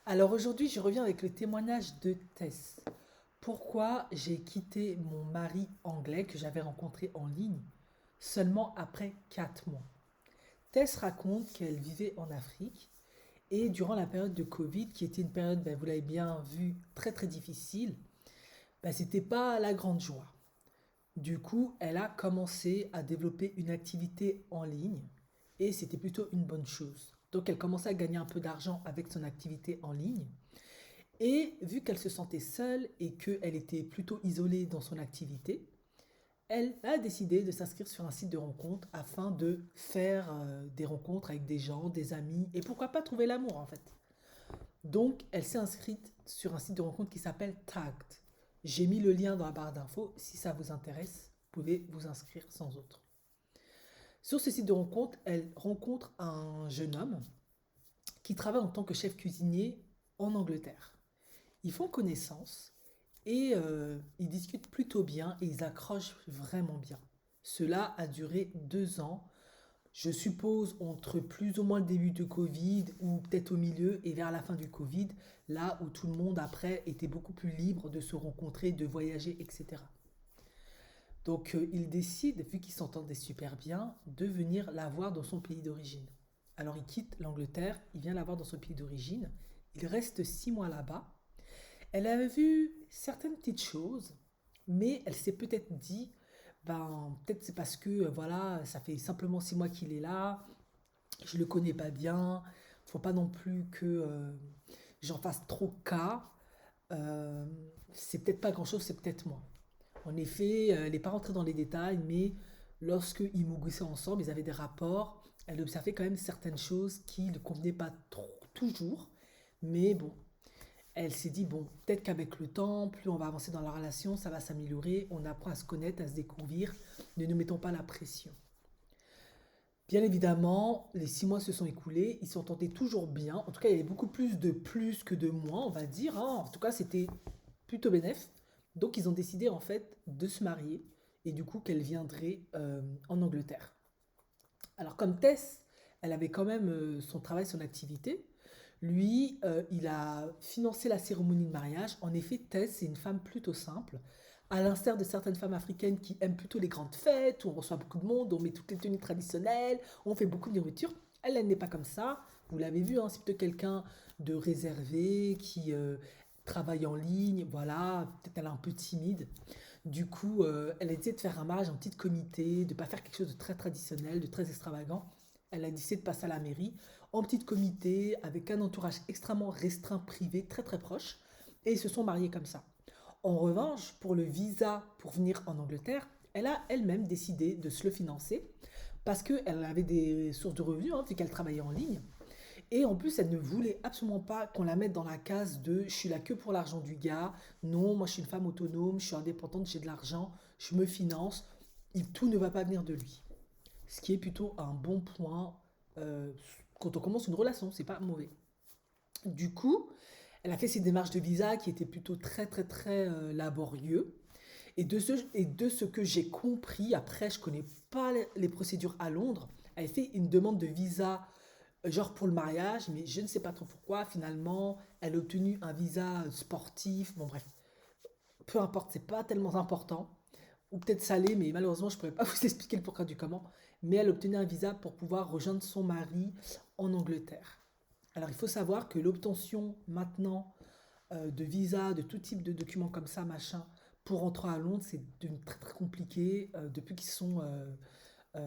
Alors aujourd'hui, je reviens avec le témoignage de Tess. Pourquoi j'ai quitté mon mari anglais que j'avais rencontré en ligne seulement après 4 mois. Tess raconte qu'elle vivait en Afrique et durant la période de Covid, qui était une période, ben, vous l'avez bien vu, très très difficile, ben, c'était pas la grande joie. Du coup, elle a commencé à développer une activité en ligne et c'était plutôt une bonne chose. Donc elle commençait à gagner un peu d'argent avec son activité en ligne. Et vu qu'elle se sentait seule et qu'elle était plutôt isolée dans son activité, elle a décidé de s'inscrire sur un site de rencontre afin de faire des rencontres avec des gens, des amis, et pourquoi pas trouver l'amour en fait. Donc elle s'est inscrite sur un site de rencontre qui s'appelle Tagged. J'ai mis le lien dans la barre d'infos, si ça vous intéresse, vous pouvez vous inscrire sans autre. Sur ce site de rencontre, elle rencontre un jeune homme qui travaille en tant que chef cuisinier en Angleterre. Ils font connaissance et ils discutent plutôt bien et ils accrochent vraiment bien. Cela a duré 2 ans, je suppose entre plus ou moins le début du Covid ou peut-être au milieu et vers la fin du Covid, là où tout le monde après était beaucoup plus libre de se rencontrer, de voyager, etc. Donc il décide, vu qu'ils s'entendaient super bien, de venir la voir dans son pays d'origine. Alors il quitte l'Angleterre, il vient la voir dans son pays d'origine, il reste 6 mois là-bas. Elle a vu certaines petites choses, mais elle s'est peut-être dit, ben peut-être c'est parce que voilà, ça fait simplement 6 mois qu'il est là, je le connais pas bien, faut pas non plus que j'en fasse trop cas. Euh, c'est peut-être pas grand-chose, c'est peut-être moi. En effet, elle n'est pas rentrée dans les détails, mais lorsqu'ils mougissaient ensemble, ils avaient des rapports, elle observait quand même certaines choses qui ne convenaient pas trop, toujours. Mais bon, elle s'est dit, bon, peut-être qu'avec le temps, plus on va avancer dans la relation, ça va s'améliorer, on apprend à se connaître, à se découvrir, ne nous mettons pas la pression. Bien évidemment, les 6 mois se sont écoulés, ils s'entendaient toujours bien, en tout cas il y avait beaucoup plus que de moins, on va dire, hein. En tout cas c'était plutôt bénéf. Donc ils ont décidé en fait de se marier et du coup qu'elle viendrait en Angleterre. Alors comme Tess, elle avait quand même son travail, son activité, lui, il a financé la cérémonie de mariage. En effet, Tess, c'est une femme plutôt simple. À l'instar de certaines femmes africaines qui aiment plutôt les grandes fêtes, où on reçoit beaucoup de monde, on met toutes les tenues traditionnelles, on fait beaucoup de nourriture. Elle, elle n'est pas comme ça. Vous l'avez vu, hein, c'est plutôt quelqu'un de réservé, qui travaille en ligne, voilà, peut-être elle est un peu timide. Du coup, elle a décidé de faire un mariage en petit comité, de ne pas faire quelque chose de très traditionnel, de très extravagant. Elle a décidé de passer à la mairie en petit comité, avec un entourage extrêmement restreint, privé, très très proche. Et ils se sont mariés comme ça. En revanche, pour le visa pour venir en Angleterre, elle a elle-même décidé de se le financer parce qu'elle avait des sources de revenus, hein, vu qu'elle travaillait en ligne. Et en plus, elle ne voulait absolument pas qu'on la mette dans la case de je suis là que pour l'argent du gars. Non, moi je suis une femme autonome, je suis indépendante, j'ai de l'argent, je me finance. Tout ne va pas venir de lui. Ce qui est plutôt un bon point euh, quand on commence une relation, c'est pas mauvais. Du coup, elle a fait ses démarches de visa qui étaient plutôt très très très laborieux. Et de ce que j'ai compris, après je connais pas les procédures à Londres, elle a fait une demande de visa genre pour le mariage, mais je ne sais pas trop pourquoi. Finalement, elle a obtenu un visa sportif. Bon, bref, peu importe, c'est pas tellement important. Ou peut-être salé, mais malheureusement, je ne pourrais pas vous expliquer le pourquoi du comment. Mais elle a obtenu un visa pour pouvoir rejoindre son mari en Angleterre. Alors, il faut savoir que l'obtention maintenant de visa, de tout type de documents comme ça, machin, pour rentrer à Londres, c'est très très compliqué depuis qu'ils sont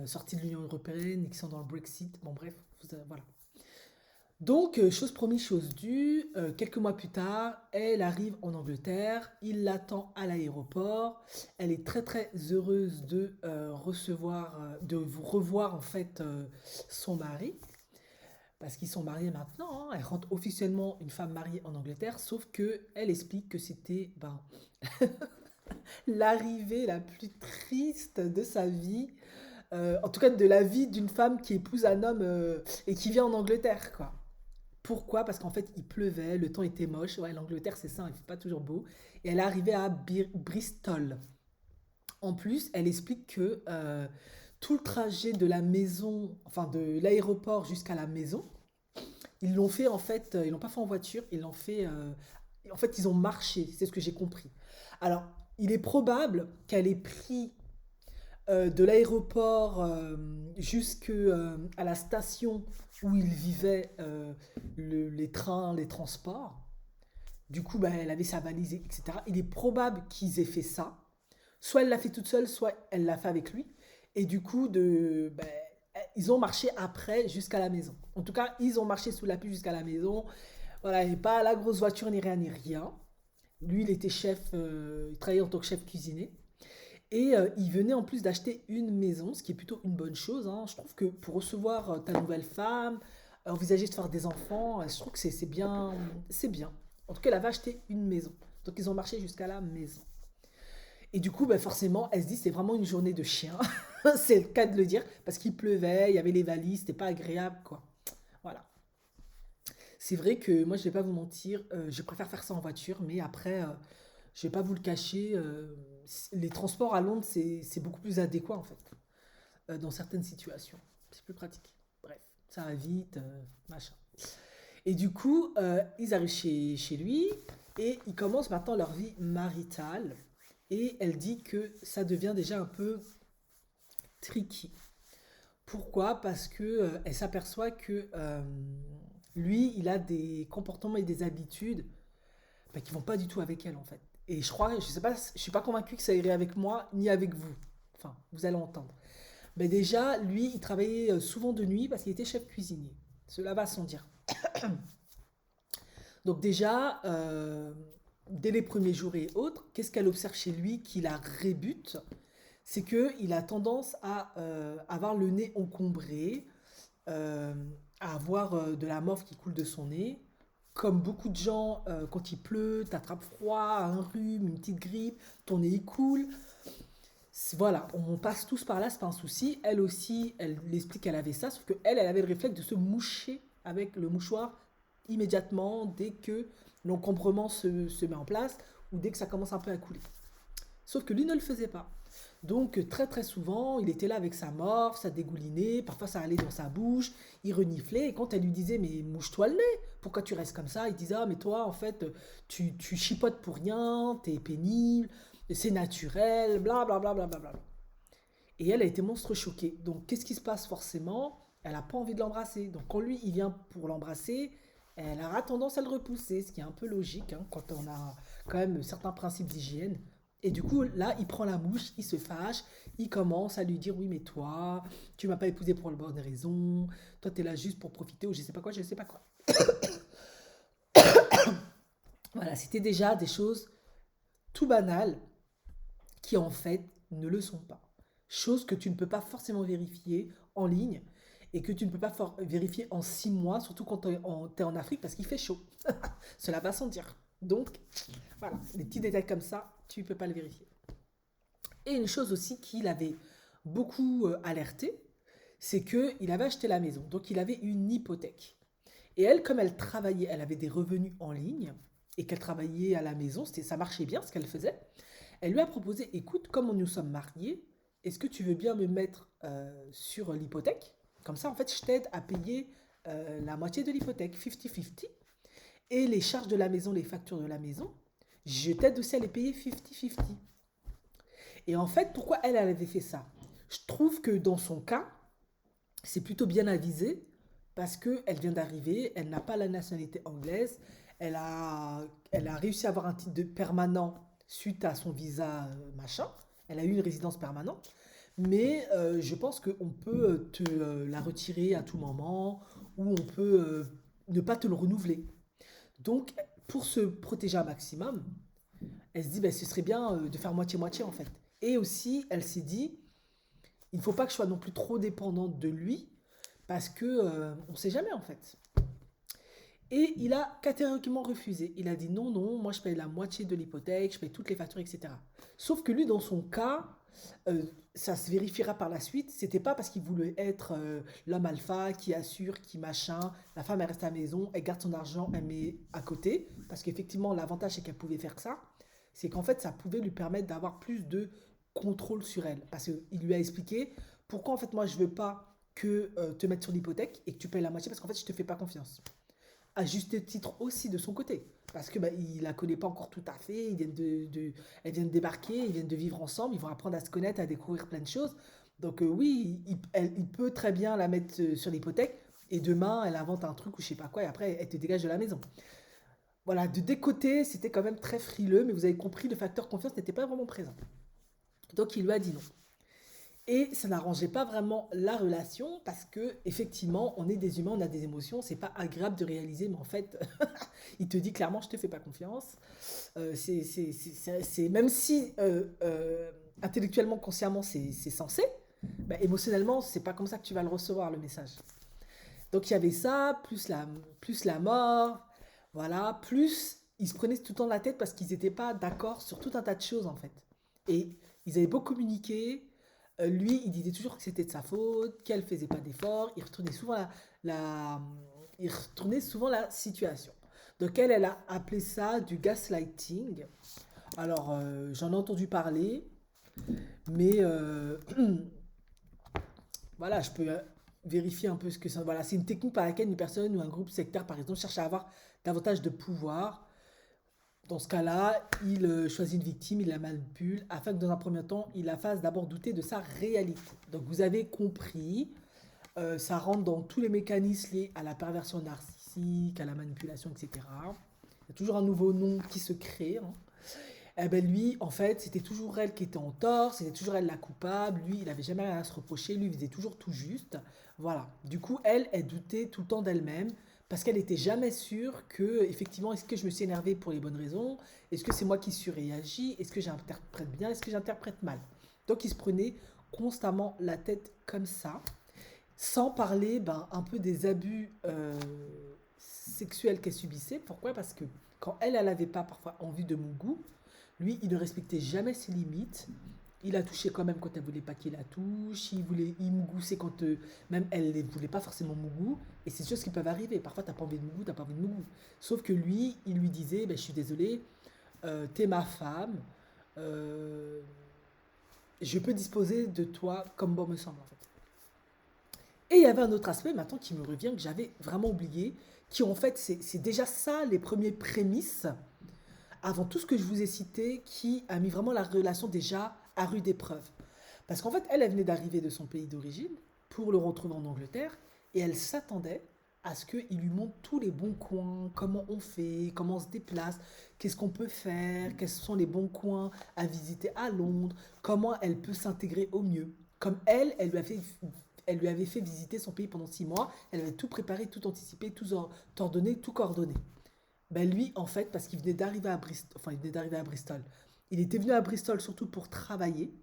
sortis de l'Union européenne et qu'ils sont dans le Brexit. Bon, bref, voilà. Donc, chose promise, chose due, quelques mois plus tard, elle arrive en Angleterre, il l'attend à l'aéroport, elle est très très heureuse de recevoir, de vous revoir en fait son mari, parce qu'ils sont mariés maintenant, hein. Elle rentre officiellement une femme mariée en Angleterre, sauf que elle explique que c'était ben, l'arrivée la plus triste de sa vie, en tout cas de la vie d'une femme qui épouse un homme et qui vient en Angleterre, quoi. Pourquoi? Parce qu'en fait, il pleuvait, le temps était moche. Ouais, l'Angleterre, c'est ça, il fait pas toujours beau. Et elle est arrivée à Bristol. En plus, elle explique que tout le trajet de la maison, enfin de l'aéroport jusqu'à la maison, Ils l'ont fait en fait, ils l'ont pas fait en voiture, ils l'ont fait. En fait, ils ont marché, c'est ce que j'ai compris. Alors, il est probable qu'elle ait pris de l'aéroport jusqu'à la station où il vivait, les trains, les transports. Du coup, bah, elle avait sa valise, etc. Il est probable qu'ils aient fait ça. Soit elle l'a fait toute seule, soit elle l'a fait avec lui. Et du coup, bah, ils ont marché après jusqu'à la maison. En tout cas, ils ont marché sous la pluie jusqu'à la maison. Voilà, et pas la grosse voiture ni rien ni rien. Lui, il était chef, il travaillait en tant que chef cuisinier. Et il venait en plus d'acheter une maison, ce qui est plutôt une bonne chose, hein. Je trouve que pour recevoir ta nouvelle femme, envisager de faire des enfants, je trouve que c'est bien, c'est bien. En tout cas, elle avait acheté une maison. Donc ils ont marché jusqu'à la maison. Et du coup, bah, forcément, elle se dit c'est vraiment une journée de chien. C'est le cas de le dire, parce qu'il pleuvait, il y avait les valises, c'était pas agréable, quoi. Voilà. C'est vrai que moi, je vais pas vous mentir, je préfère faire ça en voiture, mais après, je vais pas vous le cacher, les transports à Londres, c'est beaucoup plus adéquat en fait, dans certaines situations. C'est plus pratique. Bref, ça va vite, machin. Et du coup, ils arrivent chez lui et ils commencent maintenant leur vie maritale. Et elle dit que ça devient déjà un peu tricky. Pourquoi? Parce que elle s'aperçoit que lui, il a des comportements et des habitudes bah, qui vont pas du tout avec elle en fait. Et je crois, je sais pas, je suis pas convaincu que ça irait avec moi ni avec vous. Enfin, vous allez entendre. Mais déjà, lui, il travaillait souvent de nuit parce qu'il était chef cuisinier. Cela va sans dire. Donc déjà, dès les premiers jours et autres, qu'est-ce qu'elle observe chez lui qui la rébute? C'est qu'il a tendance à avoir le nez encombré, euh, à avoir de la morve qui coule de son nez. Comme beaucoup de gens, quand il pleut, t'attrapes froid, un rhume, une petite grippe, ton nez il coule. Voilà, on passe tous par là, c'est pas un souci. Elle aussi, elle explique qu'elle avait ça, sauf qu'elle, elle avait le réflexe de se moucher avec le mouchoir immédiatement dès que l'encombrement se met en place ou dès que ça commence un peu à couler. Sauf que lui ne le faisait pas. Donc très très souvent, il était là avec sa morve, ça dégoulinait, parfois ça allait dans sa bouche, il reniflait, et quand elle lui disait mais mouche-toi le nez, pourquoi tu restes comme ça? Il disait ah mais toi en fait tu chipotes pour rien, t'es pénible, c'est naturel, bla bla bla bla bla bla. Et elle a été monstre choquée. Donc qu'est-ce qui se passe forcément? Elle n'a pas envie de l'embrasser. Donc quand lui il vient pour l'embrasser, elle aura tendance à le repousser, ce qui est un peu logique hein, quand on a quand même certains principes d'hygiène. Et du coup, là, il prend la mouche, il se fâche, il commence à lui dire oui, mais toi, tu m'as pas épousé pour la bonne raison, toi, tu es là juste pour profiter ou je sais pas quoi, je sais pas quoi. Voilà, c'était déjà des choses tout banales qui en fait ne le sont pas. Chose que tu ne peux pas forcément vérifier en ligne et que tu ne peux pas vérifier en 6 mois, surtout quand tu es en Afrique parce qu'il fait chaud. Cela va sans dire. Donc, voilà, des petits détails comme ça, tu ne peux pas le vérifier. Et une chose aussi qu'il avait beaucoup alerté, c'est qu'il avait acheté la maison, donc il avait une hypothèque. Et elle, comme elle travaillait, elle avait des revenus en ligne et qu'elle travaillait à la maison, ça marchait bien ce qu'elle faisait. Elle lui a proposé, écoute, comme nous sommes mariés, est-ce que tu veux bien me mettre sur l'hypothèque? Comme ça, en fait, je t'aide à payer la moitié de l'hypothèque, 50-50. Et les charges de la maison, les factures de la maison, je t'aide aussi à les payer 50-50. Et en fait, pourquoi elle avait fait ça? Je trouve que dans son cas, c'est plutôt bien avisé parce qu'elle vient d'arriver, elle n'a pas la nationalité anglaise, elle a, elle a réussi à avoir un titre de permanent suite à son visa machin, elle a eu une résidence permanente, mais je pense qu'on peut te la retirer à tout moment ou on peut ne pas te le renouveler. Donc, pour se protéger un maximum, elle se dit, ben, ce serait bien de faire moitié-moitié en fait. Et aussi, elle s'est dit, il ne faut pas que je sois non plus trop dépendante de lui, parce que on ne sait jamais en fait. Et il a catégoriquement refusé. Il a dit non, non, moi je paye la moitié de l'hypothèque, je paye toutes les factures, etc. Sauf que lui, dans son cas, euh, ça se vérifiera par la suite. C'était pas parce qu'il voulait être l'homme alpha qui assure, qui machin. La femme, elle reste à la maison, elle garde son argent, elle met à côté. Parce qu'effectivement, l'avantage, c'est qu'elle pouvait faire ça. C'est qu'en fait, ça pouvait lui permettre d'avoir plus de contrôle sur elle. Parce qu'il lui a expliqué pourquoi en fait, moi, je veux pas que te mettre sur l'hypothèque et que tu payes la moitié parce qu'en fait, je te fais pas confiance. à juste titre aussi de son côté. Parce que bah, il la connaît pas encore tout à fait, elles viennent de débarquer, ils viennent de vivre ensemble, ils vont apprendre à se connaître, à découvrir plein de choses. Donc oui, il peut très bien la mettre sur l'hypothèque, et demain, elle invente un truc ou je sais pas quoi, et après, elle te dégage de la maison. Voilà, de des côtés, c'était quand même très frileux, mais vous avez compris, le facteur confiance n'était pas vraiment présent. Donc il lui a dit non. Et ça n'arrangeait pas vraiment la relation parce que effectivement, on est des humains, on a des émotions, c'est pas agréable de réaliser, mais en fait, il te dit clairement, je te fais pas confiance. Même si intellectuellement, consciemment, c'est censé, bah, émotionnellement, c'est pas comme ça que tu vas le recevoir le message. Donc il y avait ça, plus la mort, voilà, plus ils se prenaient tout le temps la tête parce qu'ils n'étaient pas d'accord sur tout un tas de choses en fait. Et ils avaient beau communiquer, lui il disait toujours que c'était de sa faute, qu'elle faisait pas d'efforts, la, il retournait souvent la situation. Donc elle a appelé ça du gaslighting. Alors j'en ai entendu parler, mais voilà, je peux vérifier un peu ce que ça. Voilà, c'est une technique par laquelle une personne ou un groupe sectaire, par exemple, cherche à avoir davantage de pouvoir. Dans ce cas-là, il choisit une victime, il la manipule, afin que dans un premier temps, il la fasse d'abord douter de sa réalité. Donc vous avez compris, ça rentre dans tous les mécanismes liés à la perversion narcissique, à la manipulation, etc. Il y a toujours un nouveau nom qui se crée, hein. Eh ben lui, en fait, c'était toujours elle qui était en tort, c'était toujours elle la coupable. Lui, il n'avait jamais rien à se reprocher, lui, il faisait toujours tout juste. Voilà. Du coup, elle doutait tout le temps d'elle-même parce qu'elle n'était jamais sûre que, effectivement, est-ce que je me suis énervée pour les bonnes raisons? Est-ce que c'est moi qui surréagis? Est-ce que j'interprète bien? Est-ce que j'interprète mal? Donc, il se prenait constamment la tête comme ça, sans parler ben, un peu des abus sexuels qu'elle subissait. Pourquoi? Parce que quand elle n'avait pas parfois envie de mon goût, lui, il ne respectait jamais ses limites. Il a touché quand même quand elle voulait pas qu'il la touche. Il mougoussait quand même elle ne voulait pas forcément mougou. Et c'est des choses qui peuvent arriver. Parfois, t'as pas envie de mougou, t'as pas envie de mougou. Sauf que lui, il lui disait, ben, je suis désolé, t'es ma femme, euh, je peux disposer de toi comme bon me semble en fait. Et il y avait un autre aspect maintenant qui me revient que j'avais vraiment oublié, qui en fait c'est déjà ça les premiers prémices avant tout ce que je vous ai cité, qui a mis vraiment la relation déjà à rude épreuve. Parce qu'en fait, elle venait d'arriver de son pays d'origine pour le retrouver en Angleterre et elle s'attendait à ce qu'il lui montre tous les bons coins, comment on fait, comment on se déplace, qu'est-ce qu'on peut faire, quels sont les bons coins à visiter à Londres, comment elle peut s'intégrer au mieux. Comme elle lui avait fait visiter son pays pendant 6 mois, elle avait tout préparé, tout anticipé, tout ordonné, tout coordonné. Ben lui, en fait, parce qu'il venait d'arriver à Bristol, enfin, il venait d'arriver à Bristol. Il était venu à Bristol surtout pour travailler.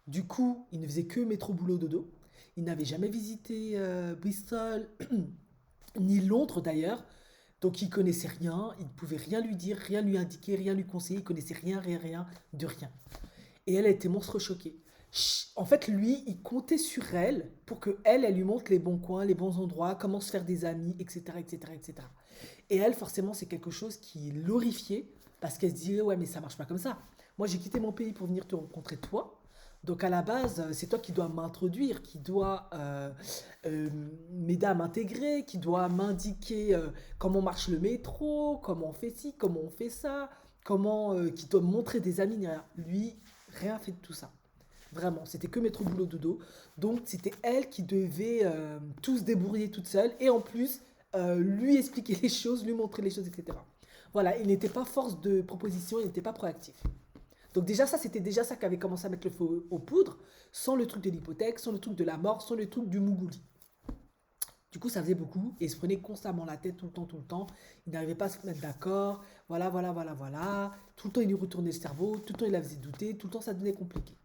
Du coup, il ne faisait que métro boulot dodo. Il n'avait jamais visité Bristol, ni Londres d'ailleurs. Donc il connaissait rien, il ne pouvait rien lui dire, rien lui indiquer, rien lui conseiller, il connaissait rien, rien, rien, de rien. Et elle a été monstre choquée. En fait, lui, il comptait sur elle pour que elle lui montre les bons coins, les bons endroits, comment se faire des amis, etc., etc., etc. Et elle, forcément, c'est quelque chose qui l'horrifiait parce qu'elle se disait, ouais, mais ça marche pas comme ça. Moi, j'ai quitté mon pays pour venir te rencontrer toi. Donc à la base, c'est toi qui dois m'introduire, qui dois m'aider à m'intégrer, qui doit m'indiquer comment marche le métro, comment on fait ci, comment on fait ça, qui doit me montrer des amis. Lui, rien fait de tout ça. Vraiment, c'était que métro boulot dodo. Donc c'était elle qui devait tout se débrouiller toute seule et en plus lui expliquer les choses, lui montrer les choses, etc. Voilà, il n'était pas force de proposition, il n'était pas proactif. Donc déjà ça, c'était déjà ça qui avait commencé à mettre le feu aux poudres, sans le truc de l'hypothèque, sans le truc de la mort, sans le truc du mougouli. Du coup, ça faisait beaucoup et il se prenait constamment la tête tout le temps, tout le temps. Il n'arrivait pas à se mettre d'accord. Voilà, voilà, voilà, voilà. Tout le temps, il lui retournait le cerveau. Tout le temps, il la faisait douter. Tout le temps, ça devenait compliqué.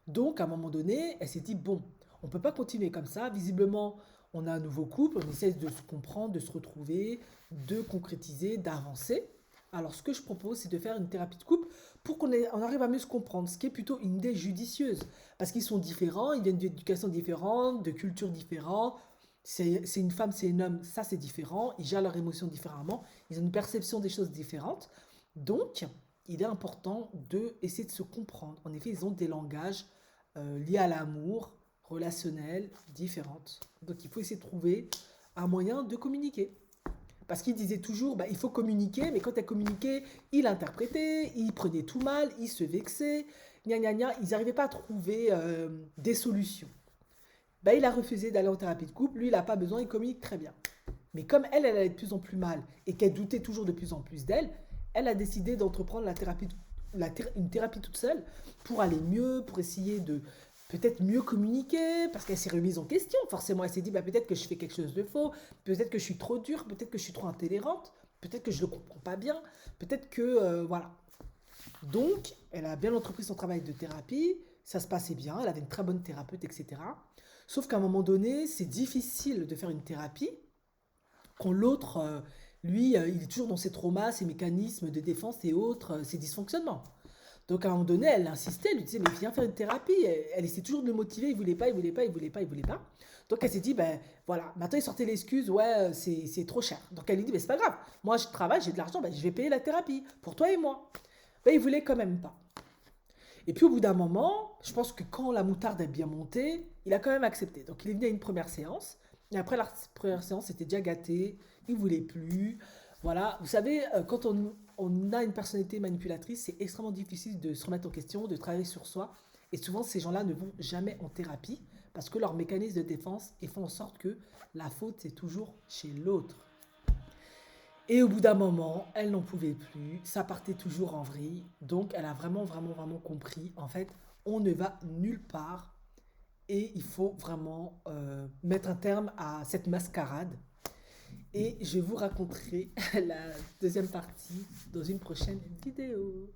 Donc, à un moment donné, elle s'est dit, bon, on ne peut pas continuer comme ça. Visiblement, on a un nouveau couple, on essaie de se comprendre, de se retrouver, de concrétiser, d'avancer. Alors, ce que je propose, c'est de faire une thérapie de couple pour on arrive à mieux se comprendre, ce qui est plutôt une idée judicieuse. Parce qu'ils sont différents, ils viennent d'éducations différentes, de cultures différentes. C'est une femme, c'est un homme, ça c'est différent. Ils gèrent leurs émotions différemment, ils ont une perception des choses différentes. Donc, il est important de essayer de se comprendre. En effet, ils ont des langages liées à l'amour, relationnelles, différentes. Donc il faut essayer de trouver un moyen de communiquer. Parce qu'il disait toujours, bah, il faut communiquer, mais quand elle communiquait, il interprétait, il prenait tout mal, il se vexait, gna gna gna, ils n'arrivaient pas à trouver des solutions. Bah, il a refusé d'aller en thérapie de couple, lui, il n'a pas besoin, il communique très bien. Mais comme elle allait de plus en plus mal et qu'elle doutait toujours de plus en plus d'elle, elle a décidé d'entreprendre une thérapie toute seule pour aller mieux, pour essayer de peut-être mieux communiquer, parce qu'elle s'est remise en question. Forcément, elle s'est dit, bah, peut-être que je fais quelque chose de faux, peut-être que je suis trop dure, peut-être que je suis trop intolérante, peut-être que je ne le comprends pas bien, peut-être que... voilà. Donc, elle a bien entrepris son travail de thérapie, ça se passait bien, elle avait une très bonne thérapeute, etc. Sauf qu'à un moment donné, c'est difficile de faire une thérapie quand l'autre, lui, il est toujours dans ses traumas, ses mécanismes de défense et autres, ses dysfonctionnements. Donc à un moment donné, elle insistait, elle lui disait, mais viens faire une thérapie. Elle essayait toujours de le motiver, il voulait pas, il voulait pas, il voulait pas, il voulait pas. Donc elle s'est dit, ben voilà, maintenant il sortait l'excuse, ouais, c'est trop cher. Donc elle lui dit, mais c'est pas grave, moi je travaille, j'ai de l'argent, ben, je vais payer la thérapie, pour toi et moi. Ben il voulait quand même pas. Et puis au bout d'un moment, je pense que quand la moutarde est bien montée, il a quand même accepté. Donc il est venu à une première séance. Et après la première séance, c'était déjà gâté. Il voulait plus. Voilà. Vous savez, quand on a une personnalité manipulatrice, c'est extrêmement difficile de se remettre en question, de travailler sur soi. Et souvent, ces gens-là ne vont jamais en thérapie parce que leur mécanisme de défense et font en sorte que la faute, c'est toujours chez l'autre. Et au bout d'un moment, elle n'en pouvait plus, ça partait toujours en vrille, donc elle a vraiment, vraiment, vraiment compris, en fait, on ne va nulle part et il faut vraiment mettre un terme à cette mascarade. Et je vous raconterai la deuxième partie dans une prochaine vidéo.